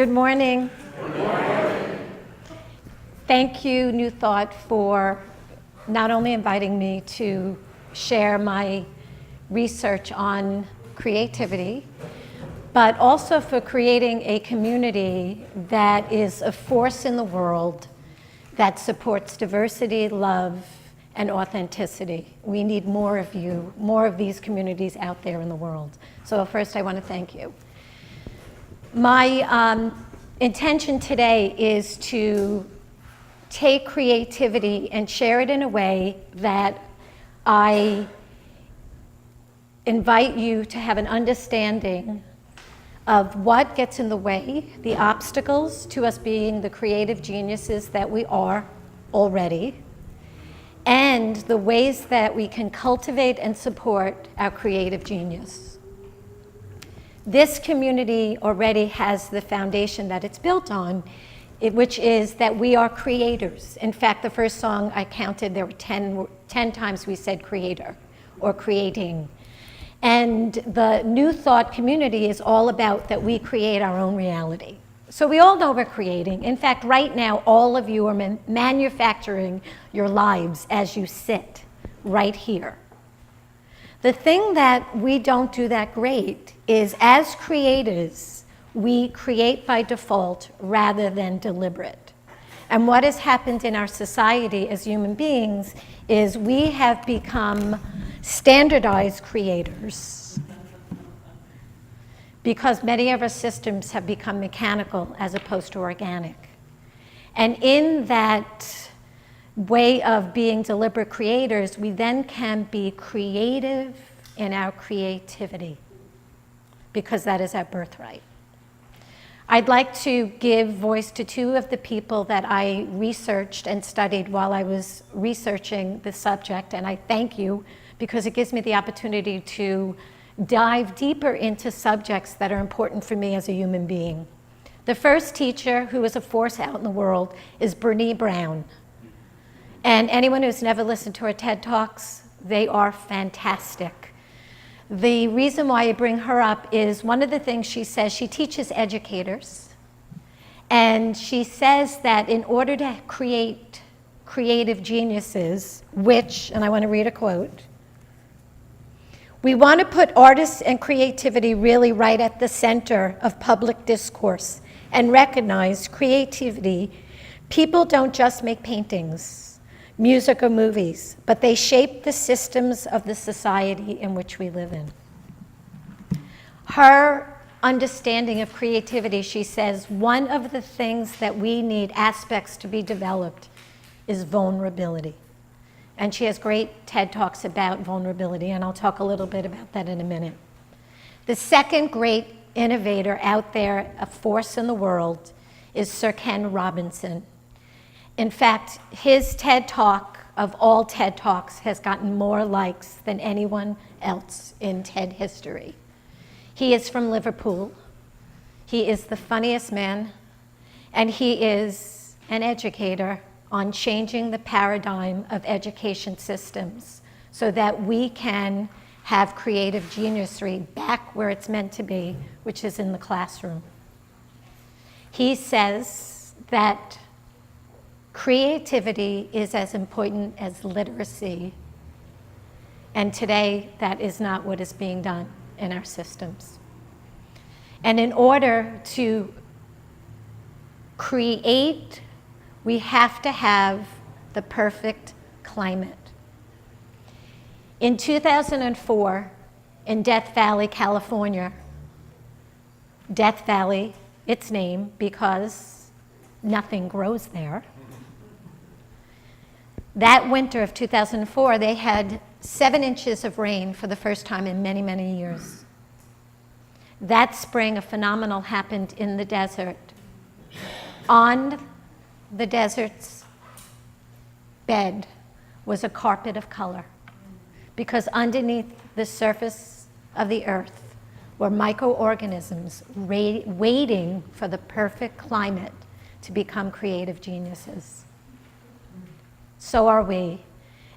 Good morning. Good morning. Thank you, New Thought, for not only inviting me to share my research on creativity, but also for creating a community that is a force in the world that supports diversity, love, and authenticity. We need more of you, more of these communities out there in the world. So first, I want to thank you. My intention today is to take creativity and share it in a way that I invite you to have an understanding of what gets in the way, the obstacles to us being the creative geniuses that we are already, and the ways that we can cultivate and support our creative genius. This community already has the foundation that it's built on, which is that we are creators. In fact, the first song I counted, there were 10 times we said creator or creating. And the New Thought community is all about that we create our own reality. So we all know we're creating. In fact, right now, all of you are manufacturing your lives as you sit right here. The thing that we don't do that great is, as creators, we create by default rather than deliberate. And what has happened in our society as human beings is we have become standardized creators because many of our systems have become mechanical as opposed to organic. And in that way of being deliberate creators, we then can be creative in our creativity because that is our birthright. I'd like to give voice to two of the people that I researched and studied while I was researching the subject, and I thank you because it gives me the opportunity to dive deeper into subjects that are important for me as a human being. The first teacher, who is a force out in the world, is Brené Brown. And anyone who's never listened to her TED Talks, they are fantastic. The reason why I bring her up is one of the things she says, she teaches educators, and she says that in order to create creative geniuses, which, and I want to read a quote, we want to put artists and creativity really right at the center of public discourse and recognize creativity. People don't just make paintings, music, or movies, but they shape the systems of the society in which we live in. Her understanding of creativity, she says, one of the things that we need aspects to be developed is vulnerability. And she has great TED Talks about vulnerability, and I'll talk a little bit about that in a minute. The second great innovator out there, a force in the world, is Sir Ken Robinson. In fact, his TED Talk of all TED Talks has gotten more likes than anyone else in TED history. He is from Liverpool. He is the funniest man, and he is an educator on changing the paradigm of education systems so that we can have creative geniusry back where it's meant to be, which is in the classroom. He says that creativity is as important as literacy, and today that is not what is being done in our systems. And in order to create, we have to have the perfect climate. In 2004, in Death Valley, California, Death Valley, its name because nothing grows there. That winter of 2004, they had 7 inches of rain for the first time in many, many years. That spring, a phenomenal happened in the desert. On the desert's bed was a carpet of color, because underneath the surface of the earth were microorganisms waiting for the perfect climate to become creative geniuses. So are we.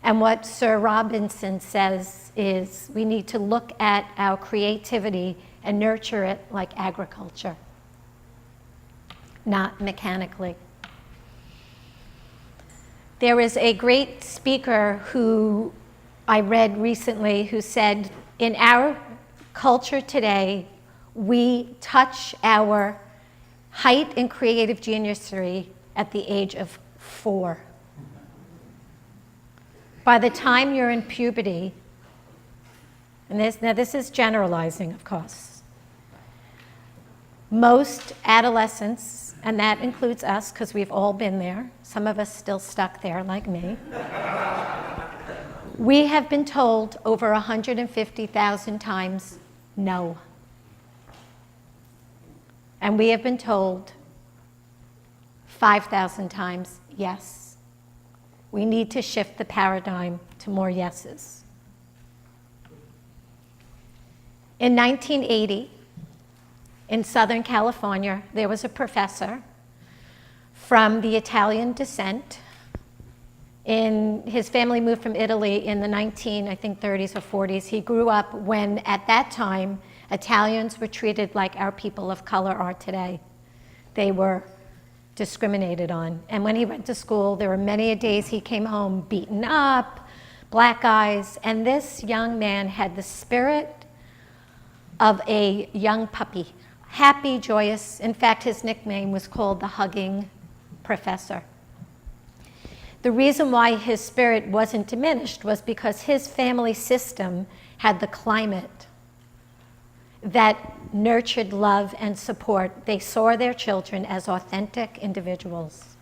And what Sir Robinson says is we need to look at our creativity and nurture it like agriculture. not mechanically. There is a great speaker who I read recently who said, in our culture today, we touch our height in creative geniusry at the age of 4. By the time you're in puberty, and this is generalizing, of course, most adolescents, and that includes us because we've all been there, some of us still stuck there like me, we have been told over 150,000 times no. And we have been told 5,000 times yes. We need to shift the paradigm to more yeses. In 1980, in Southern California, there was a professor from the Italian descent. His family moved from Italy in the 30s or 40s. He grew up when, at that time, Italians were treated like our people of color are today. They were discriminated on. And when he went to school, there were many days he came home beaten up, black eyes, and this young man had the spirit of a young puppy, happy, joyous. In fact, his nickname was called the Hugging Professor. The reason why his spirit wasn't diminished was because his family system had the climate that nurtured love and support. They saw their children as authentic individuals.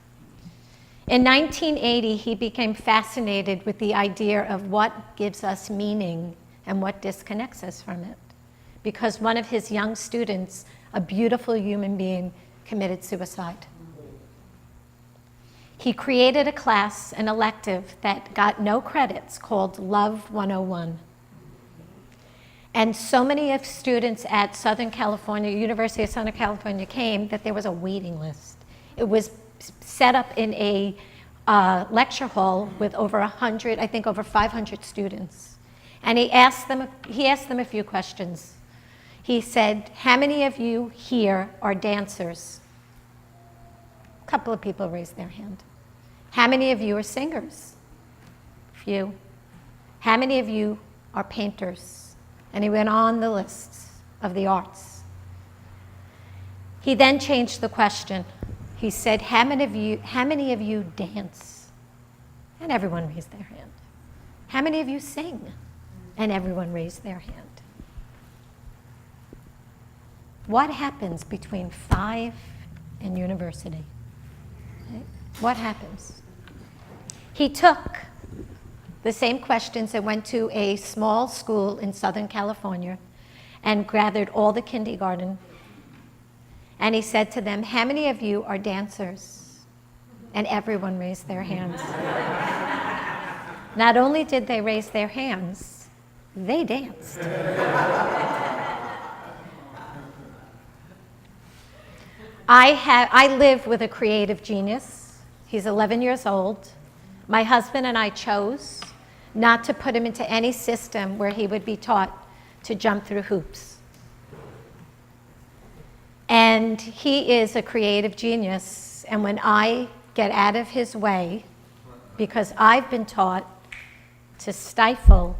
In 1980, he became fascinated with the idea of what gives us meaning and what disconnects us from it. Because one of his young students, a beautiful human being, committed suicide. He created a class, an elective, that got no credits called Love 101. And so many of students at Southern California, University of Southern California, came that there was a waiting list. It was set up in a lecture hall with over 100, I think over 500 students. And he asked them a few questions. He said, how many of you here are dancers? A couple of people raised their hand. How many of you are singers? Few. How many of you are painters? And he went on the lists of the arts. He then changed the question. He said, how many of you dance? And everyone raised their hand. How many of you sing? And everyone raised their hand. What happens between 5 and university? Okay. What happens? He took the same questions and went to a small school in Southern California and gathered all the kindergarten. And he said to them, how many of you are dancers? And everyone raised their hands. Not only did they raise their hands, they danced. I live with a creative genius. He's 11 years old. My husband and I chose not to put him into any system where he would be taught to jump through hoops. And he is a creative genius. And when I get out of his way, because I've been taught to stifle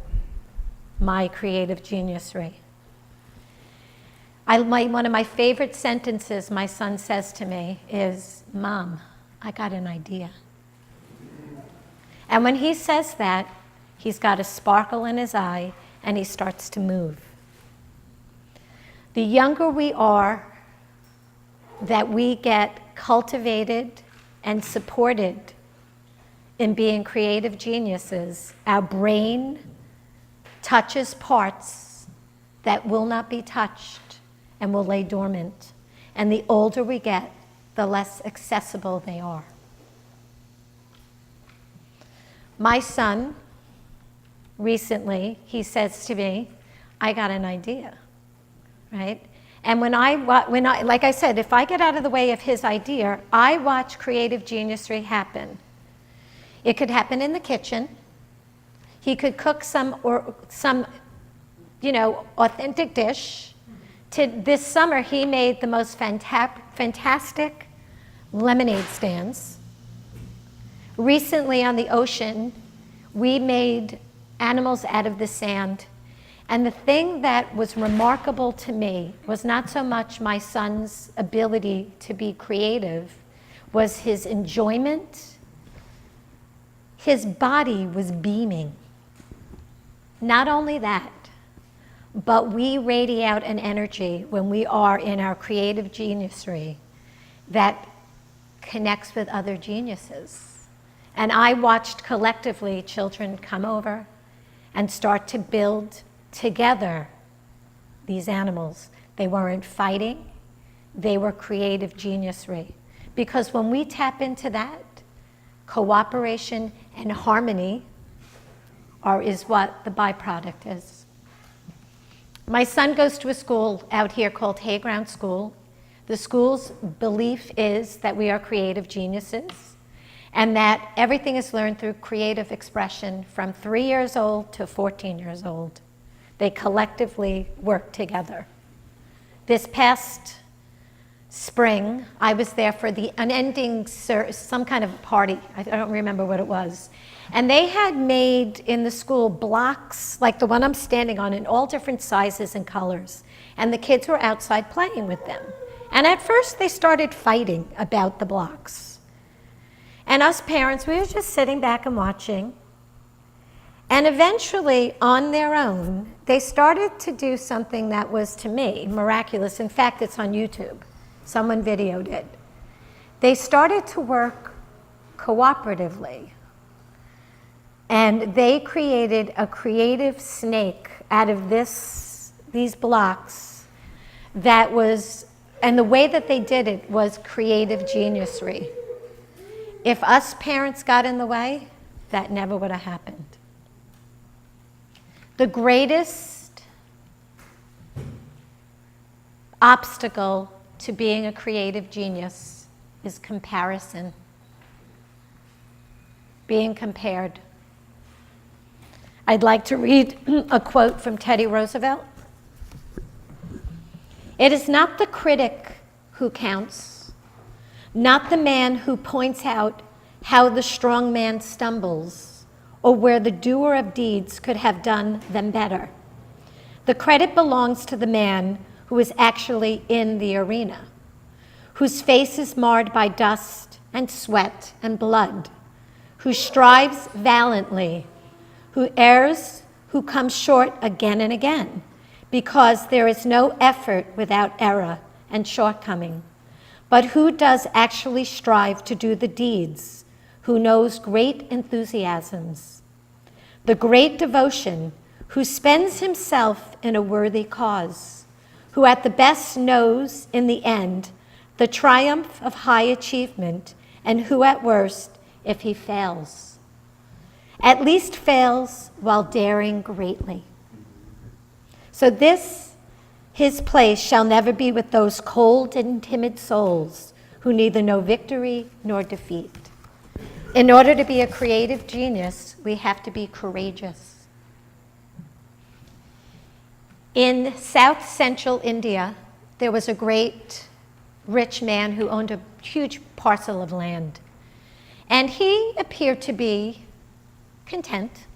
my creative geniusry. One of my favorite sentences my son says to me is, Mom, I got an idea. And when he says that, he's got a sparkle in his eye and he starts to move. The younger we are, that we get cultivated and supported in being creative geniuses, our brain touches parts that will not be touched and will lay dormant. And the older we get, the less accessible they are. My son, recently, he says to me, I got an idea, right? And when I, like I said, if I get out of the way of his idea, I watch creative geniusry happen. It could happen in the kitchen. He could cook some authentic dish. This summer, he made the most fantastic lemonade stands. Recently on the ocean, we made animals out of the sand. And the thing that was remarkable to me was not so much my son's ability to be creative, was his enjoyment. His body was beaming. Not only that, but we radiate out an energy when we are in our creative geniusry that connects with other geniuses. And I watched collectively children come over and start to build together these animals. They weren't fighting, they were creative geniusry. Because when we tap into that, cooperation and harmony is what the byproduct is. My son goes to a school out here called Hayground School. The school's belief is that we are creative geniuses and that everything is learned through creative expression from 3 years old to 14 years old. They collectively work together. This past spring, I was there for the unending, some kind of party. I don't remember what it was. And they had made in the school blocks like the one I'm standing on in all different sizes and colors. And the kids were outside playing with them. And at first they started fighting about the blocks. And us parents, we were just sitting back and watching. And eventually, on their own, they started to do something that was, to me, miraculous. In fact, it's on YouTube. Someone videoed it. They started to work cooperatively. And they created a creative snake out of these blocks that was, and the way that they did it was creative geniusry. If us parents got in the way, that never would have happened. The greatest obstacle to being a creative genius is comparison. Being compared. I'd like to read a quote from Teddy Roosevelt. "It is not the critic who counts, not the man who points out how the strong man stumbles, or where the doer of deeds could have done them better. The credit belongs to the man who is actually in the arena, whose face is marred by dust and sweat and blood, who strives valiantly, who errs, who comes short again and again, because there is no effort without error and shortcoming, but who does actually strive to do the deeds, who knows great enthusiasms, the great devotion, who spends himself in a worthy cause, who at the best knows in the end the triumph of high achievement, and who at worst, if he fails, at least fails while daring greatly. So his place shall never be with those cold and timid souls who neither know victory nor defeat. In order to be a creative genius, we have to be courageous." In South Central India, there was a great rich man who owned a huge parcel of land. And he appeared to be content.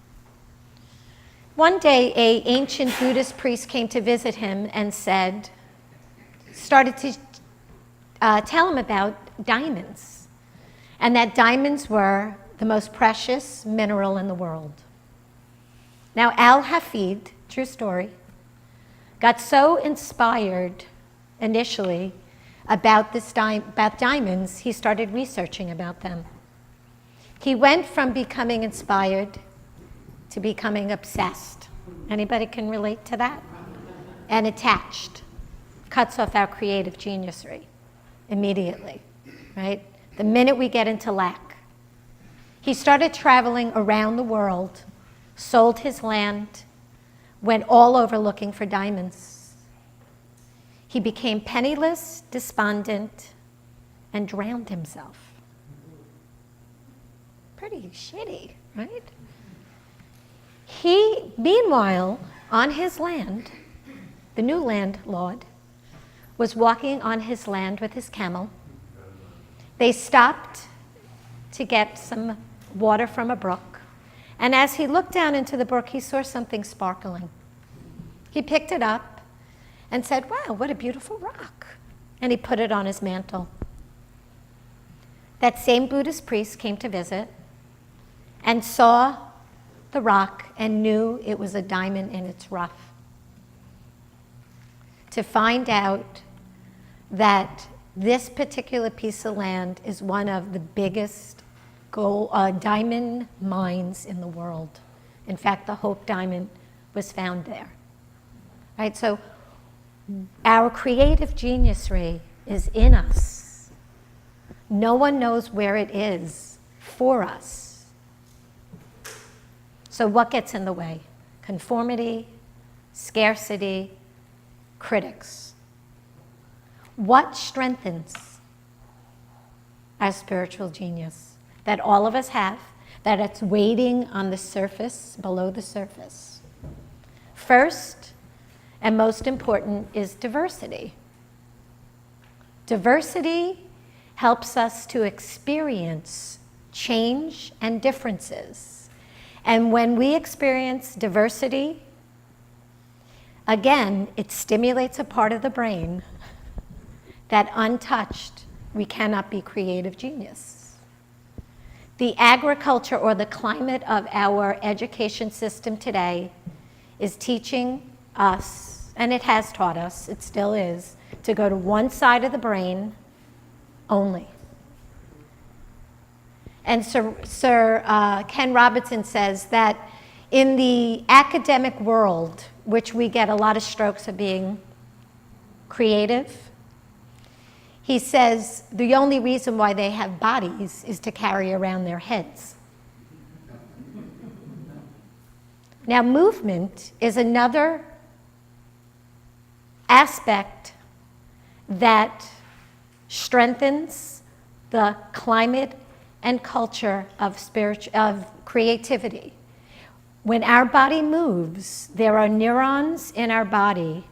One day, an ancient Buddhist priest came to visit him and started to tell him about diamonds. And that diamonds were the most precious mineral in the world. Now, Al-Hafid, true story, got so inspired initially about diamonds, he started researching about them. He went from becoming inspired to becoming obsessed. Anybody can relate to that? And attached. Cuts off our creative geniusry immediately, right? The minute we get into lack. He started traveling around the world, sold his land, went all over looking for diamonds. He became penniless, despondent, and drowned himself. Pretty shitty, right? He, meanwhile, on his land, the new landlord, was walking on his land with his camel, They stopped to get some water from a brook. And as he looked down into the brook, he saw something sparkling. He picked it up and said, wow, what a beautiful rock. And he put it on his mantle. That same Buddhist priest came to visit and saw the rock and knew it was a diamond in its rough. To find out that this particular piece of land is one of the biggest diamond mines in the world. In fact, the Hope Diamond was found there. Right? So our creative geniusry is in us. No one knows where it is for us. So what gets in the way? Conformity, scarcity, critics. What strengthens our spiritual genius that all of us have, that it's waiting on the surface, below the surface? First and most important is diversity. Diversity helps us to experience change and differences. And when we experience diversity, again, it stimulates a part of the brain that untouched, we cannot be creative genius. The agriculture or the climate of our education system today is teaching us, and it has taught us, it still is, to go to one side of the brain only. And Sir Ken Robinson says that in the academic world, which we get a lot of strokes of being creative, he says the only reason why they have bodies is to carry around their heads. Now, movement is another aspect that strengthens the climate and culture of creativity. When our body moves, there are neurons in our body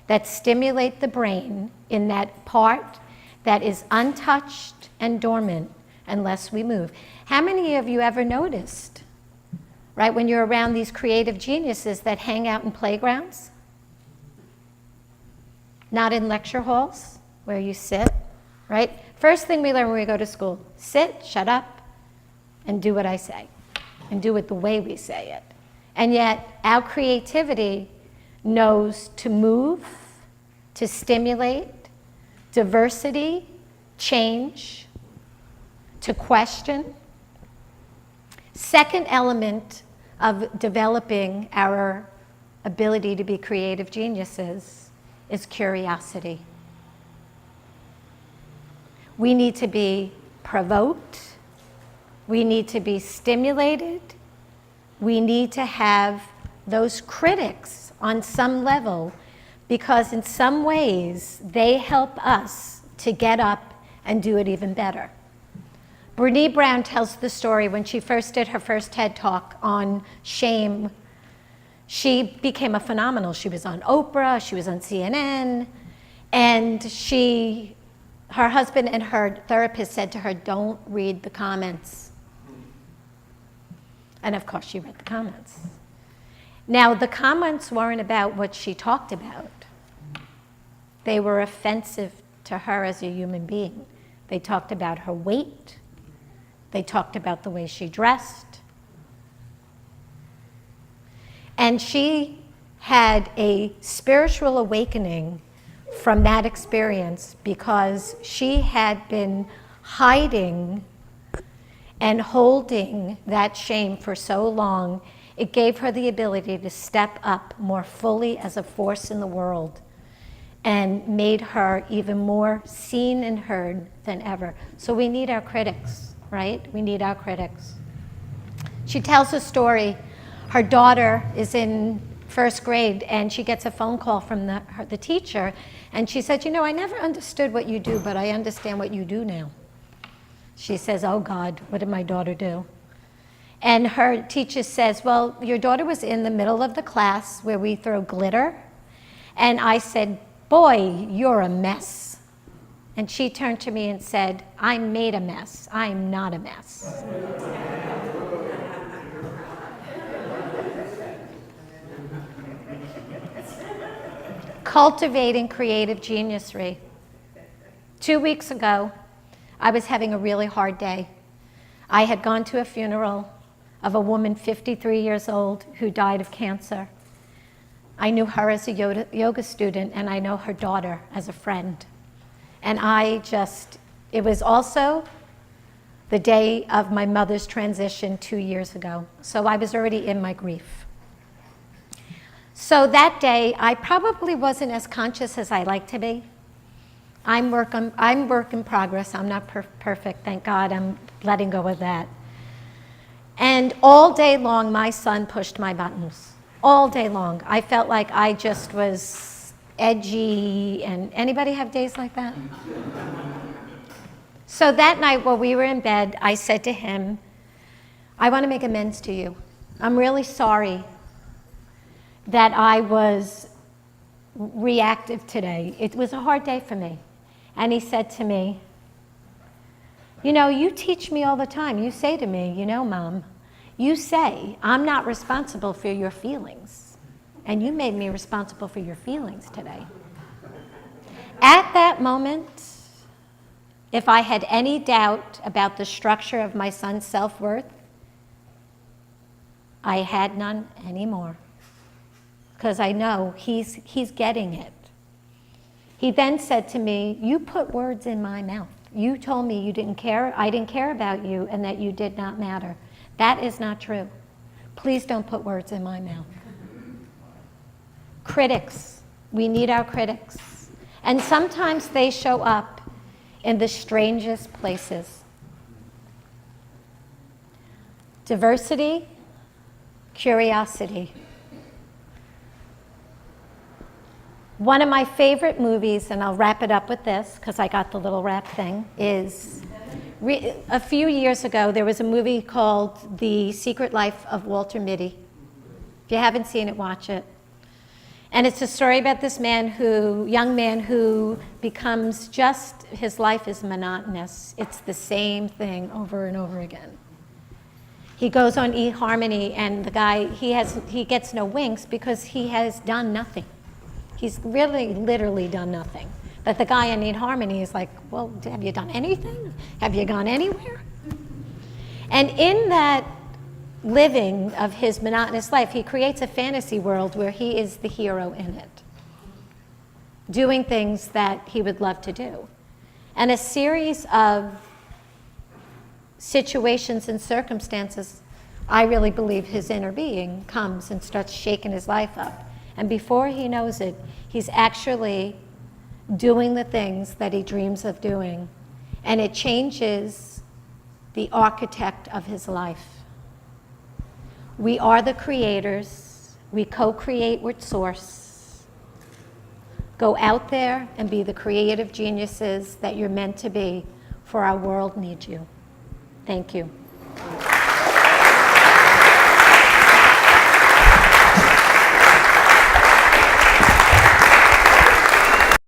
that stimulate the brain in that part that is untouched and dormant unless we move. How many of you ever noticed, right, when you're around these creative geniuses that hang out in playgrounds? Not in lecture halls where you sit, right? First thing we learn when we go to school, sit, shut up, and do what I say, and do it the way we say it. And yet our creativity knows to move, to stimulate, diversity, change, to question. Second element of developing our ability to be creative geniuses is curiosity. We need to be provoked. We need to be stimulated. We need to have those critics on some level, because in some ways they help us to get up and do it even better. Brené Brown tells the story when she first did her first TED Talk on shame. She became a phenomenal. She was on Oprah, she was on CNN, and her husband and her therapist said to her, don't read the comments. And of course she read the comments. Now, the comments weren't about what she talked about. They were offensive to her as a human being. They talked about her weight. They talked about the way she dressed. And she had a spiritual awakening from that experience because she had been hiding and holding that shame for so long. It gave her the ability to step up more fully as a force in the world and made her even more seen and heard than ever. So we need our critics, right? We need our critics. She tells a story. Her daughter is in first grade and she gets a phone call from the teacher, and she said, you know, I never understood what you do, but I understand what you do now. She says, oh God, what did my daughter do? And her teacher says, well, your daughter was in the middle of the class where we throw glitter. And I said, boy, you're a mess. And she turned to me and said, I made a mess. I'm not a mess. Cultivating creative geniusry. 2 weeks ago, I was having a really hard day. I had gone to a funeral of a woman 53 years old who died of cancer. I knew her as a yoga student, and I know her daughter as a friend. And it was also the day of my mother's transition 2 years ago. So I was already in my grief. So that day, I probably wasn't as conscious as I like to be. I'm work in progress. I'm not perfect, thank God. I'm letting go of that. And all day long, my son pushed my buttons. All day long. I felt like I just was edgy. And anybody have days like that? So that night while we were in bed, I said to him, I want to make amends to you. I'm really sorry that I was reactive today. It was a hard day for me. And he said to me, you know, you teach me all the time. You say to me, you know, Mom, you say I'm not responsible for your feelings. And you made me responsible for your feelings today. At that moment, if I had any doubt about the structure of my son's self-worth, I had none anymore. Because I know he's getting it. He then said to me, you put words in my mouth. You told me you didn't care, I didn't care about you, and that you did not matter. That is not true. Please don't put words in my mouth. Critics. We need our critics. And sometimes they show up in the strangest places. Diversity, curiosity. One of my favorite movies, and I'll wrap it up with this because I got the little wrap thing, is a few years ago there was a movie called The Secret Life of Walter Mitty. If you haven't seen it, watch it. And it's a story about this young man who becomes his life is monotonous. It's the same thing over and over again. He goes on eHarmony, and the guy, he gets no winks because he has done nothing. He's really literally done nothing. But the guy on eHarmony is like, well, have you done anything? Have you gone anywhere? And in that living of his monotonous life, he creates a fantasy world where he is the hero in it, doing things that he would love to do. And a series of situations and circumstances, I really believe his inner being comes and starts shaking his life up. And before he knows it, he's actually doing the things that he dreams of doing. And it changes the architect of his life. We are the creators. We co-create with Source. Go out there and be the creative geniuses that you're meant to be, for our world needs you. Thank you.